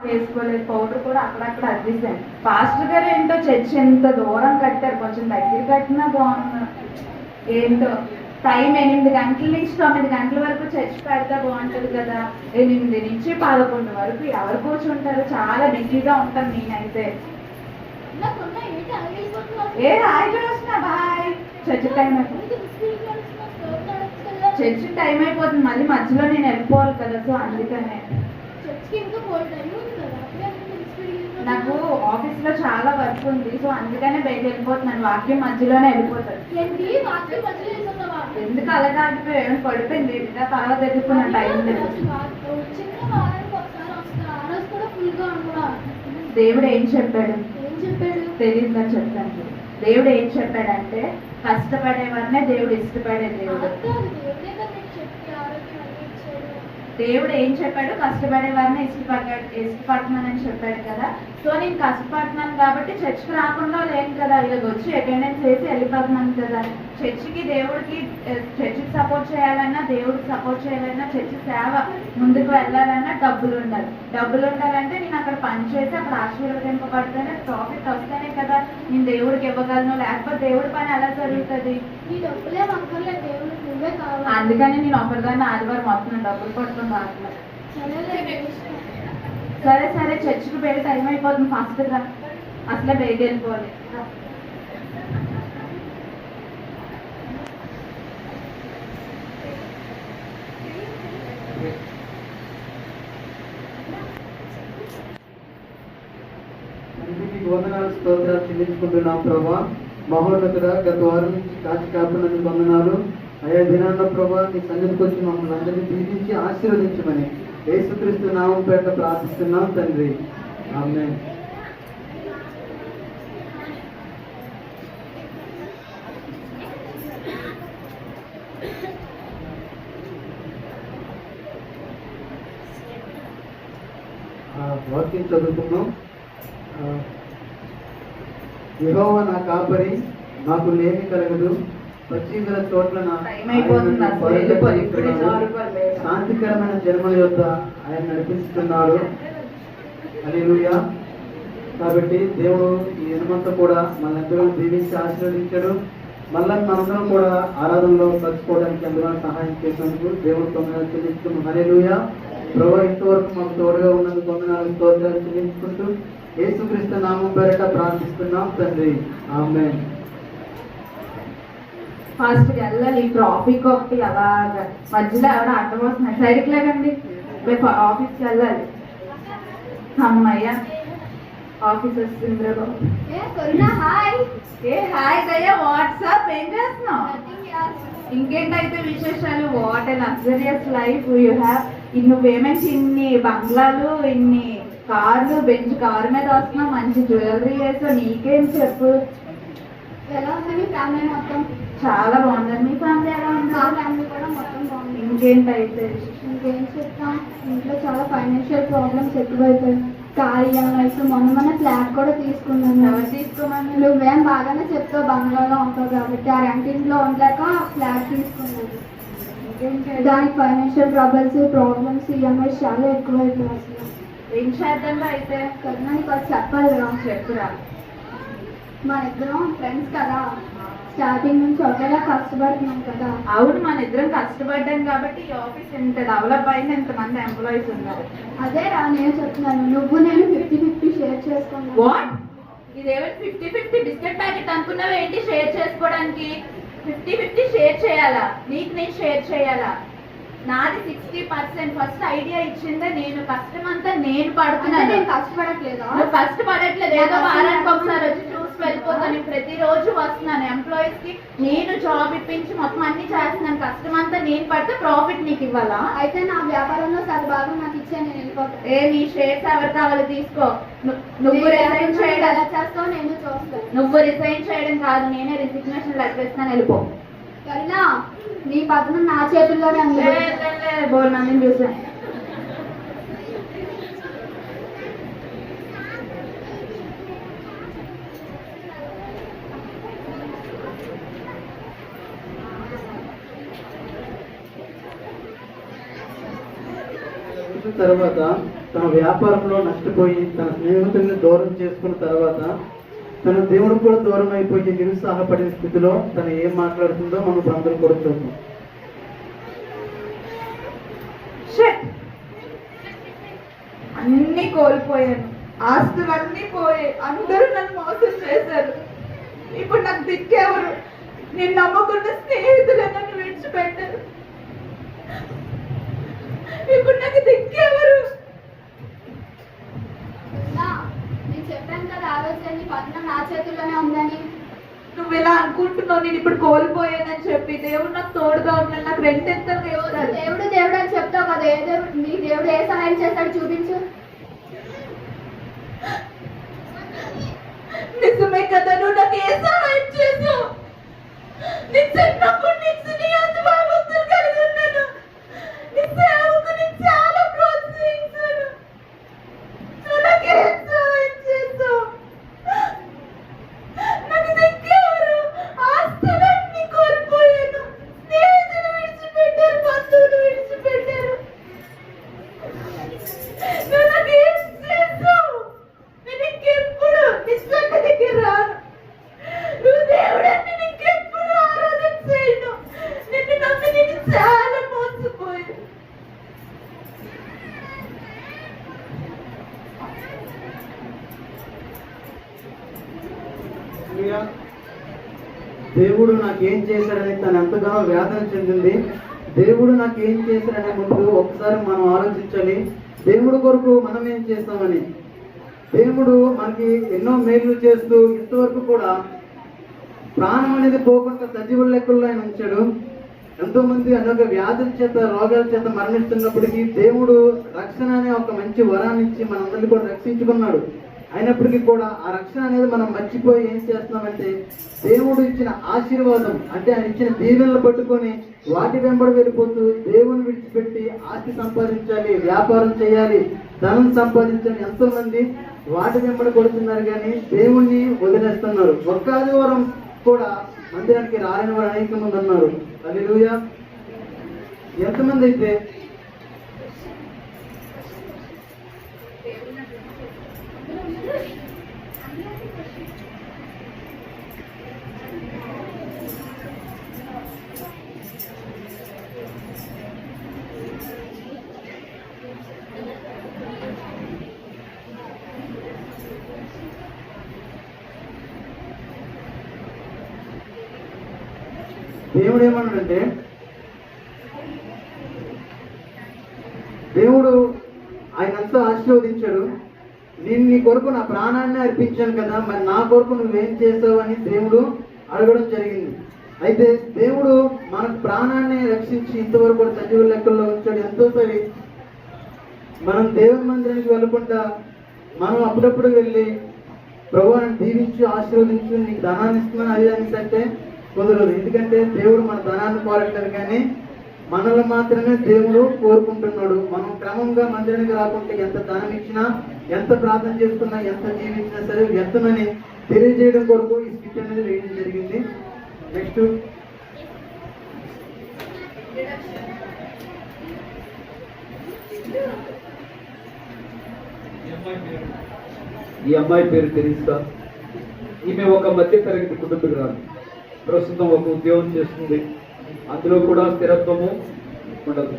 వేసుకోలేదు, పౌడర్ కూడా అక్కడక్కడ అద్దేశాను. పాస్టర్ గారు ఏంటో చర్చి ఎంత దూరం కట్టారు, కొంచెం దగ్గర కట్టినా బాగున్నారు. ఏంటో టైం 8 గంటల నుంచి 9 గంటల వరకు చర్చి పెడితే బాగుంటుంది కదా. 8 నుంచి 11 వరకు ఎవరు కూర్చుంటారు? చాలా బిజీగా ఉంటాను నేనైతే. ఏ రాయిగా వస్తున్నా బాయ్. చర్చి టైం అయిపోతుంది, చర్చి టైం అయిపోతుంది, మళ్ళీ మధ్యలో నేను వెళ్ళిపోవాలి కదా. సో అందుకనే నాకు ఆఫీస్ లో చాలా వర్క్ ఉంది. సో అందుకనే బయట వెళ్ళిపోతున్నాను. వాక్యం మధ్యలోనే వెళ్ళిపోతాను. ఎందుకు అలాగే ఆగిపోయాను? పడిపోయింది తర్వాత ఎదుర్కొన్న టైం లేదు. దేవుడు ఏం చెప్పాడు తెలియదు చెప్తాను. దేవుడు ఏం చెప్పాడంటే కష్టపడేవారినే దేవుడు ఇష్టపడే దేవుడు. దేవుడు ఏం చెప్పాడు? కష్టపడే వారిని ఇష్టపడుతున్నానని చెప్పాడు కదా. సో నేను కష్టపడుతున్నాను కాబట్టి చర్చికి రాకుండా లేను కదా, ఇలాగ వచ్చి అటెండెన్స్ వేసి వెళ్ళిపోతున్నాను కదా. చర్చికి దేవుడికి చర్చికి సపోర్ట్ చేయాలన్నా, దేవుడికి సపోర్ట్ చేయాలన్నా, చర్చి సేవ ముందుకు వెళ్ళాలన్నా డబ్బులు ఉండాలి. డబ్బులు ఉండాలంటే నేను అక్కడ పని చేసి అక్కడ ఆశీర్వదింపబడితేనే, ప్రాఫిట్ వస్తేనే కదా నేను దేవుడికి ఇవ్వగలను. లేకపోతే దేవుడి పని ఎలా జరుగుతుంది? అందుకని నేను ఒకరిదాన్ని ఆదివారం మొత్తం డబ్బులు పట్టుకుని రావట్లేదు. సరే సరే చర్చికి వెళ్ళి టైం అయిపోతుంది, ఫాస్ట్గా అసలే బయట వెళ్ళిపోవాలి. వందనాలు స్తోత్రాలు చెల్లించుకుంటున్నాం ప్రభా. మహోన్నతుడా, గత వారం నుంచి కాచి కాపునందు వందనాలు అయా. దినాల్లో ప్రభా నీ సన్నిధికి వచ్చి మమ్మల్ని అందరినీ దీవించి ఆశీర్వదించమని యేసుక్రీస్తు నామం పేరిట ప్రార్థిస్తున్నాం తండ్రి, ఆమేన్. వాక్యం చదువుకున్నాం. యెహోవా నా కాపరి, నాకు లేమి కలగదు. పచ్చిగల చోట్ల శాంతికరమైన జన్మల యొక్క ఆయన నడిపిస్తున్నాడు. హల్లెలూయా. కాబట్టి దేవుడు ఈ దినమంతా కూడా మనందరూ దీవించి ఆశీర్వదించాడు. మళ్ళీ మనందరం కూడా ఆరాధనలో కలుసుకోవడానికి అందులో సహాయం చేసినందుకు దేవుడు వందనాలు చెల్లిస్తున్నాం. హల్లెలూయా. ప్రభువా, ఇంతవరకు మాకు తోడుగా ఉన్నందుకు వందనాలు స్తోత్రాలు చెల్లించుకుంటూ యేసుక్రీస్తు నామం పేరిట ప్రార్థిస్తున్నాం తండ్రి, ఆమేన్. ఫాస్ట్ వెళ్ళాలి. ట్రాఫిక్ ఒకటి అలాగా మధ్యలో ఎవడ అడ్డం వస్తున్నాయి. సైడ్కి లేకండి, రేపు ఆఫీస్కి వెళ్ళాలి. అమ్మయ్య ఆఫీస్ వస్తుంది. ఏ హాయ్ దయ్యా, వాట్సాప్ ఏం చేస్తున్నావు? ఇంకేంటైతే విశేషాలు? What a luxurious life you have. నువ్వేమేసి ఇన్ని బంగ్లాలు, ఇన్ని కార్లు, బెంచ్ కారు మీద వస్తున్నావు, మంచి జ్యువెలరీ వేసావు, నీకేం చెప్పు? ఎలా ఉంది ఫ్యామిలీ మొత్తం? చాలా బాగుంది. మీ ఫ్యామిలీ ఎలా ఉంది? మా ఫ్యామిలీ కూడా మొత్తం బాగుంది. ఇంకేంటైతే? ఇంకేం చెప్తాం, ఇంట్లో చాలా ఫైనాన్షియల్ ప్రాబ్లమ్స్ ఎక్కువైపోయాయి. కార్ ఈఎంఐస్, మొన్న ఫ్లాట్ కూడా తీసుకున్నాను. ఎవరు తీసుకోమని? నువ్వేం బాగానే చెప్తావు, బంగ్లాలో ఉంటావు కాబట్టి. ఆ రెంటింట్లో ఉండలేక ఫ్లాట్ తీసుకున్నాను. దానికి ఫైనాన్షియల్ ప్రాబ్లమ్స్ ఈఎంఐస్ చాలా ఎక్కువైపోయాయి. అసలు ఏం చేద్దాంలో అయితే కదా, నీకు అది చెప్పాలిరా. చెప్పురా. మన ఇద్దరం ఫ్రెండ్స్ కదా, స్టార్టింగ్ నుంచి ఒకేలా కష్టపడుతున్నాం కదా. అవును, మన ఇద్దరం కష్టపడ్డాం కాబట్టి ఈ ఆఫీస్ ఇంత డెవలప్ అయింది, ఇంతమంది ఎంప్లాయీస్ ఉన్నారు. అదే రా నేను చెప్తున్నాను, నువ్వు నేను 50-50 షేర్ చేసుకున్నాను. వాట్? ఇదేమో 50-50 బిస్కెట్ ప్యాకెట్ అనుకున్నావు ఏంటి షేర్ చేసుకోవడానికి? 50-50 షేర్ చేయాలా? నీకు నేను షేర్ చేయాలా? నాది 60%. ఫస్ట్ ఐడియా ఇచ్చిందే నేను. కష్టం అంతా నేను పడుతున్నాను. నేను కష్టపడట్లేదా? నువ్వు కష్టపడట్లేదు. ఏదో వారానికి ఒకసారి వచ్చి చూసి వెళ్ళిపోతాను. ప్రతిరోజు వస్తున్నాను. ఎంప్లాయీస్ కి నేను జాబ్ ఇప్పించి మొత్తం అన్ని చేస్తున్నాను. కష్టం అంతా నేను పడితే ప్రాఫిట్ నీకు ఇవ్వాలా? అయితే నా వ్యాపారంలో సగ భాగం నాకు ఇచ్చాను, నేను వెళ్ళిపోతాను. నీ షేర్స్ ఎవరు కావాలి తీసుకో. నువ్వు రిజైన్ చేయడం ఎలా చేస్తావు నేను చూస్తాను. నువ్వు రిజైన్ చేయడం కాదు, నేనే రిజిగ్నేషన్ లెటర్ ఇస్తాను, వెళ్ళిపో. సరేనా? నీ పతనం నా చేతుల్లోనే ఉంది. బోల్ మందిని చూసాను. తర్వాత తన వ్యాపారంలో నష్టపోయి తన స్నేహితుల్ని దూరం చేసుకున్న తర్వాత తన దేవుడు కూడా దూరం అయిపోయి నిరుత్సాహపడిన స్థితిలో తను ఏం మాట్లాడుతుందో మనం ఇప్పుడు అందరూ కూడా చూద్దాం. అన్ని కోల్పోయాను, ఆస్తులన్నీ పోయాయి, అందరూ నన్ను మోసం చేశారు. ఇప్పుడు నాకు దిక్కెవరు? నేను నమ్మకున్న స్నేహితులు నన్ను విడిచిపెట్టారు. ఇప్పుడు నాకు దిక్కెవరు? నేను చెప్పాను కదా ఆ రోజు నీ పట్నం నా చేతుల్లోనే ఉందని. నువ్వు ఇలా అనుకుంటున్నావు నేను ఇప్పుడు కోల్పోయానని చెప్పి. దేవుడు నాకు తోడుగా ఉన్నాడు, నాకు రెండెంతలుగా ఇవ్వతాడు. దేవుడు దేవుడు అని చెప్తావు కదా, ఏ దేవుడు నీ దేవుడు ఏ సహాయం చేస్తాడు చూపించు. నిజమే కదా, నువ్వు నాకు ఏ సహాయం చేసావు? నీ చిన్నప్పటి నుంచి నీ అంత భయభక్తులు కలిగి ఉన్నాను. నీ సేవకు నేను చాలా ప్రోత్సహించాను. నువ్వు నాకు ఏం సహాయం చేసావు? నాకు దిక్కెవరు? ఆస్తులన్నీ కోల్పోయాను, స్నేహితులు విడిచిపెట్టారు, బంధువులు విడిచిపెట్టారు. నువ్వు నాకు ఏం చేసావు? నేను ఇంకెప్పుడు నీ సన్నిధికి రాను. నువ్వు దేవుడని ఇంకెప్పుడు ఆరాధన చేయను. నిన్ను నమ్మి నేను చాలా మోసపోయాను. దేవుడు నాకేం చేశాడని తను ఎంతగానో వేదన చెందింది. దేవుడు నాకేం చేశాడనే ముందు ఒకసారి మనం ఆలోచించాలి, దేవుడు కొరకు మనం ఏం చేస్తామని. దేవుడు మనకి ఎన్నో మేలు చేస్తూ ఇంతవరకు కూడా ప్రాణం అనేది పోకుండా సజీవుల లెక్కల్లో ఆయన ఉంచాడు. ఎంతో మంది అనేక వ్యాధుల చేత రోగాల చేత మరణిస్తున్నప్పటికీ దేవుడు రక్షణ అనే ఒక మంచి వరాన్ని ఇచ్చి మనందరినీ కూడా రక్షించుకున్నాడు. అయినప్పటికీ కూడా ఆ రక్షణ అనేది మనం మర్చిపోయి ఏం చేస్తున్నామంటే దేవుడు ఇచ్చిన ఆశీర్వాదం అంటే ఆయన ఇచ్చిన దీవెనలు పట్టుకొని వాటి వెంబడి వెళ్ళిపోతూ దేవుని విడిచిపెట్టి ఆస్తి సంపాదించాలి, వ్యాపారం చేయాలి, ధనం సంపాదించాలి, ఎంతో మంది వాటి వెంబడి కొడుతున్నారు కానీ దేవుణ్ణి వదిలేస్తున్నారు. ఒక్క ఆదివారం కూడా మందిరానికి రాని వారు అనేక మంది ఉన్నారు. హల్లెలూయా. ఎంతమంది అయితే దేవుడు ఏమన్నాడంటే, దేవుడు ఆయన అంతా ఆశీర్వదించాడు. నేను నీ కొరకు నా ప్రాణాన్ని అర్పించాను కదా, మరి నా కొరకు నువ్వేం చేసావు అని దేవుడు అడగడం జరిగింది. అయితే దేవుడు మన ప్రాణాన్ని రక్షించి ఇంతవరకు కూడా సజీవుల లెక్కల్లో ఉంచాడు. ఎంతోసారి మనం దేవుని మందిరానికి వెళ్ళకుండా మనం అప్పుడప్పుడు వెళ్ళి ప్రభువుని దీవించు, ఆశీర్వదించు, నీకు ధనాన్ని ఇస్తున్నాను అది అంటే కుదరదు. ఎందుకంటే దేవుడు మన ధనాన్ని కోరట్లేదు కానీ మనల్ని మాత్రమే దేవుడు కోరుకుంటున్నాడు. మనం క్రమంగా మందిరానికి రాకుంటే ఎంత ధనం ఇచ్చినా, ఎంత ప్రార్థన చేసుకున్నా, ఎంత జీవించినా సరే వ్యర్థమని తెలియజేయడం కొరకు ఈ స్కిట్ అనేది వేయడం జరిగింది. నెక్స్ట్ ఈ అమ్మాయి పేరు తెరీసా. ఈమె ఒక మధ్య తరగతి కుటుంబీకురాలు. ప్రస్తుతం ఒక ఉద్యోగం చేస్తుంది, అందులో కూడా స్థిరత్వము ఉండదు.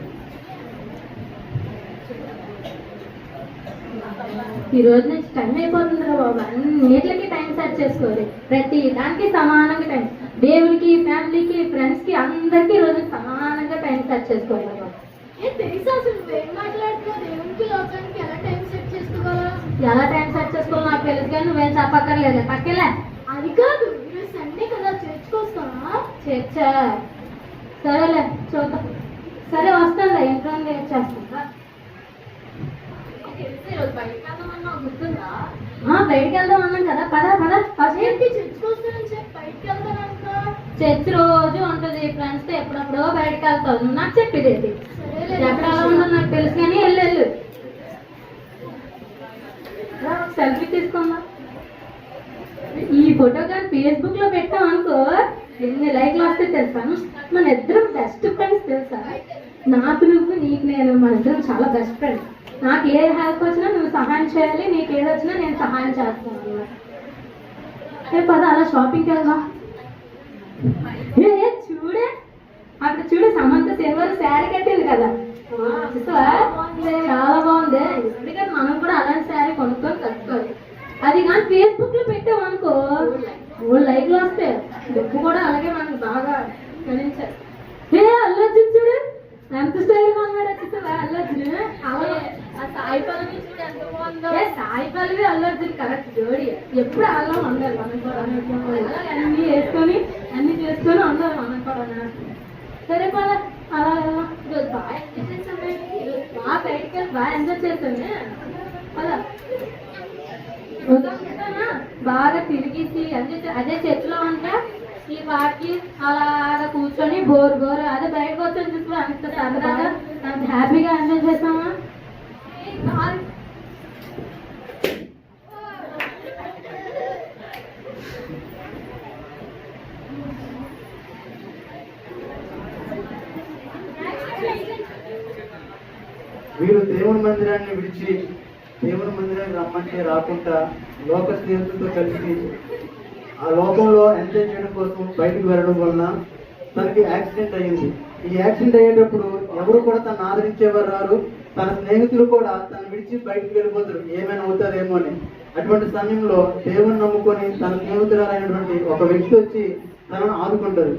ఈ రోజు నుంచి టైం అయిపోతుంది రా బాబు, అన్నిటికి టైం సెట్ చేసుకోవాలి. ప్రతి దానికి సమానంగా టైం, దేవుడికి, ఫ్యామిలీకి, ఫ్రెండ్స్ కి, అందరికి రోజు సమానంగా టైం సెట్ చేసుకోవాలి బాబు. ఎలా టైం సెట్ చేసుకోవాలి నాకు తెలుసు కానీ నువ్వేం చెప్పక్కర్లేదు. పక్కలే అది కాదు, సండే కదా చర్చ్కొస్తావా? చర్చా? సరేలే చూద్దాం. సరే వస్తానులే, ఇంట్లో చేస్తా. గుర్తుందా? బయటికి వెళ్దాం అన్నాం కదా, పద పద. చర్చ్ రోజు ఉంటుంది, ఫ్రెండ్స్ తో ఎప్పుడప్పుడో బయటకు వెళ్తావు. నువ్వు నాకు చెప్పేది ఎక్కడ ఎలా ఉండదు నాకు తెలుసు కానీ వెళ్ళు. సెల్ఫీ తీసుకుందా. ఈ ఫోటో కానీ ఫేస్బుక్ లో పెట్టాం అనుకో ఎన్ని లైక్లు వస్తే తెలుసాను. మన ఇద్దరం బెస్ట్ ఫ్రెండ్స్ తెలుసా. నాకు నువ్వు, నీకు నేను, మన ఇద్దరం చాలా బెస్ట్ ఫ్రెండ్స్. నాకు ఏ హెల్ప్ వచ్చినా నువ్వు సహాయం చేయాలి, నీకు ఏది వచ్చినా నేను సహాయం చేస్తాను అన్నమాట. పద అలా షాపింగ్కి వెళ్దాం. చూడే అక్కడ చూడు, సమంత సిల్వర్ శారీ కట్టింది కదా, చూసావా? చాలా బాగుంది. ఎందుకంటే మనం కూడా అలాంటి శారీ కొనుక్కొని కట్టుకోవాలి. అది కానీ ఫేస్బుక్ లో పెట్టాం అనుకో, 3 లైక్లు వస్తాయి. డబ్బు కూడా అలాగే మనకు బాగా గణించారు. అల్లు అర్జున్ చూడు ఎంత స్టైల్ గా ఉన్నాడు. చూసావా అల్లు అర్జున్? సాయి పల్లవి చూడు ఎంత బాగుందో. సాయి పల్లవి అల్లు అర్జున్ కరెక్ట్ జోడి. ఎప్పుడు అలా ఉండాలి మనం కూడా. అన్ని వేసుకొని అన్ని చేసుకొని ఉండాలి మనం కూడా. సరే పద అలా బాగా ఎంజాయ్ చేస్తాను. బాగా బయటకి వెళ్ళి బాగా ఎంజాయ్ చేస్తాను. పద బాగా తిరిగేసి అదే చర్చిలో ఉంటా ఈ వాటికి అలాగా కూర్చొని బోర్ అదే బయటకు వచ్చాను చూసుకో, అంత సరదాగా అంత హ్యాపీగా ఎంజాయ్ చేస్తామా. వీరు దేవుని మందిరాన్ని విడిచి దేవుని మందిరానికి రమ్మంటే రాకుండా లోక స్నేహితులతో కలిసి ఆ లోకంలో ఎంజాయ్ చేయడం కోసం బయటకు వెళ్ళడం వలన తనకి యాక్సిడెంట్ అయ్యింది. ఈ యాక్సిడెంట్ అయ్యేటప్పుడు ఎవరు కూడా తను ఆదరించేవారు రారు. తన స్నేహితులు కూడా తను విడిచి బయటకు వెళ్ళిపోతారు, ఏమైనా అవుతారేమో అని. అటువంటి సమయంలో దేవుని నమ్ముకొని తన స్నేహితురాలైనటువంటి ఒక వ్యక్తి వచ్చి తనను ఆదుకుంటారు.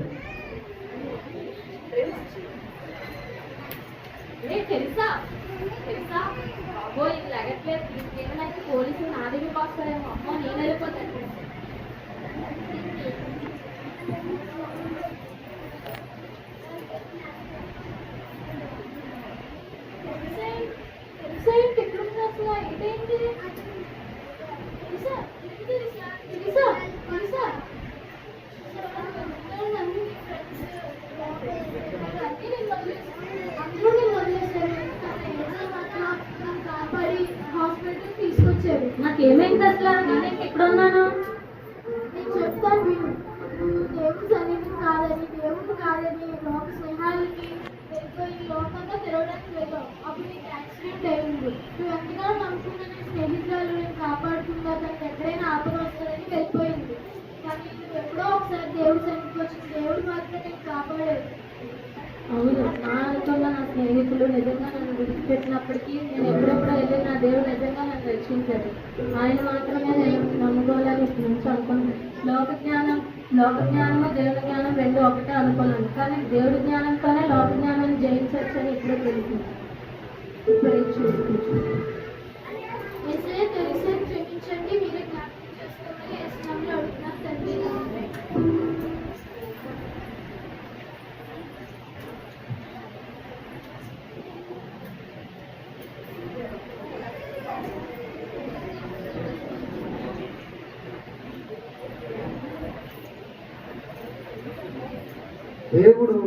పోలీసులు నా దగ్గరికి వస్తారేమో. అమ్మో నేను వెళ్ళిపోతాను. ఎక్కడుంది అసలు? ఇదేంటి? హాస్పిటల్ తీసుకొచ్చారు. నాకేమైంది అసలు? నేను ఎక్కడున్నాను? నేను చెప్తాను విను. దేవుడు సన్నిధి కాదని, దేవుడు కాదని లోక స్నేహాలకి వెళ్ళిపోయి లోకంగా తిరగడానికి వెళ్ళావు. అప్పుడు నీకు యాక్సిడెంట్ అయింది. నువ్వు ఎంతగానో నమ్ముకున్న నీ స్నేహితురాలు నేను కాపాడుతుందా, తనకి ఎక్కడైనా ఆపద వస్తుందని వెళ్ళిపోయింది. కానీ నువ్వు ఎప్పుడో ఒకసారి దేవుడు సన్నిధికి వచ్చిన దేవుడు మాత్రం నేను కాపాడాడు. అవును, నా అనుకున్న నా స్నేహితులు నిజంగా నన్ను విడిచిపెట్టినప్పటికీ నేను ఎప్పుడెప్పుడో వెళ్ళి నా దేవుడు నిజంగా నన్ను రక్షించాడు. ఆయన మాత్రమే నేను నమ్ముకోవాలని ఇప్పటి నుంచి అనుకున్నాను. లోక జ్ఞానము దేవుడి జ్ఞానం రెండు ఒకటే అనుకున్నాను. కానీ దేవుడి జ్ఞానంతోనే లోక జ్ఞానాన్ని జయించవచ్చని ఇప్పుడే తెలిసింది. ఇప్పుడే చూసుకోవచ్చు. తెలిసే క్షమించండి, మీరే జ్ఞాపకం చేసుకోమని యేసునామములో అడుగుతున్నాను తండ్రి. దేవుడు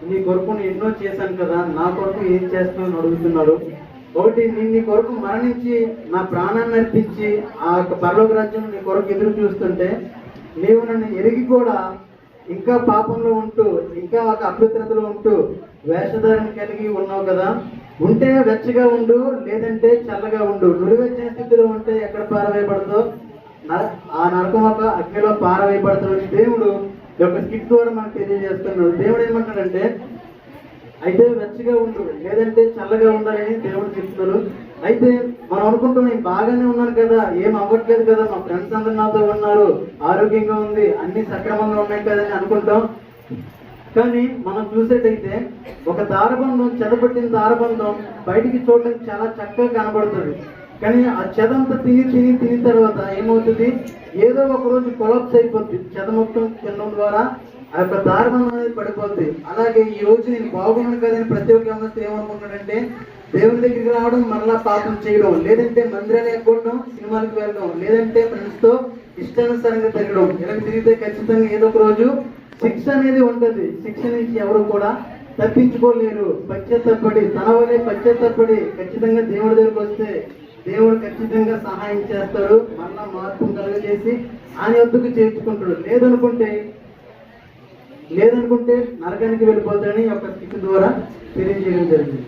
నీ కొరకు నేను ఎన్నో చేశాను కదా, నా కొరకు ఏం చేస్తానని అడుగుతున్నాడు. ఒకటి, నేను నీ కొరకు మరణించి నా ప్రాణాన్ని అర్పించి ఆ యొక్క పరలోక రాజ్యం నీ కొరకు ఎదురు చూస్తుంటే నీవు నన్ను ఎరిగి కూడా ఇంకా పాపంలో ఉంటూ, ఇంకా ఒక అపవిత్రతలో ఉంటూ వేషధారణ కలిగి ఉన్నావు కదా. ఉంటే వెచ్చగా ఉండు, లేదంటే చల్లగా ఉండు. నులివెచ్చని స్థితిలో ఉంటే ఎక్కడ పారవేయబడదో ఆ నరకం ఒక అగ్నిలో పారవేయబడతాడు. దేవుడు యొక్క స్కిట్ ద్వారా మనకు తెలియజేస్తున్నాడు. దేవుడు ఏమంటాడంటే, అయితే వెచ్చగా ఉండు, లేదంటే చల్లగా ఉండాలని దేవుడు చెప్తున్నాడు. అయితే మనం అనుకుంటున్నాం, నేను బాగానే ఉన్నాను కదా, ఏం అవ్వట్లేదు కదా, మా ఫ్రెండ్స్ అందరు నాతో ఉన్నారు, ఆరోగ్యంగా ఉంది, అన్ని సక్రమంగా ఉన్నాయి కదా అని అనుకుంటాం. కానీ మనం చూసేటైతే ఒక దారబంధం, చెదపట్టిన దారబంధం బయటికి చూడడానికి చాలా చక్కగా కనబడుతుంది. కానీ ఆ చెదంతా తిని తర్వాత ఏమవుతుంది, ఏదో ఒక రోజు కొలాప్స్ అయిపోద్ది. చెద మొత్తం తినడం ద్వారా ఆ యొక్క దారబంధం అనేది పడిపోద్ది. అలాగే ఈ రోజు నేను బాగున్నాను కదని ప్రతి ఒక్క వ్యవస్థ ఏమనుకుంటాడంటే, దేవుని దగ్గరికి రావడం, మరలా పాపం చేయడం, లేదంటే మందిరాన్ని ఎక్కడం, సినిమాలకు వెళ్ళడం, లేదంటే ఫ్రెండ్స్ తో ఇష్టానుసారంగా తిరగడం. ఇలా తిరిగితే ఖచ్చితంగా ఏదో ఒక రోజు శిక్ష అనేది ఉంటుంది. శిక్ష నుంచి ఎవరు కూడా తప్పించుకోలేరు. పశ్చాత్తపడి, తన వల్లే పశ్చాత్తపడి ఖచ్చితంగా దేవుడి దగ్గరికి వస్తే దేవుడు ఖచ్చితంగా సహాయం చేస్తాడు. మళ్ళా మార్పు కలుగజేసి ఆయన వద్దకు చేర్చుకుంటాడు. లేదనుకుంటే నరకానికి వెళ్ళిపోతాడని ఒక స్థితి ద్వారా తెలియజేయడం జరిగింది.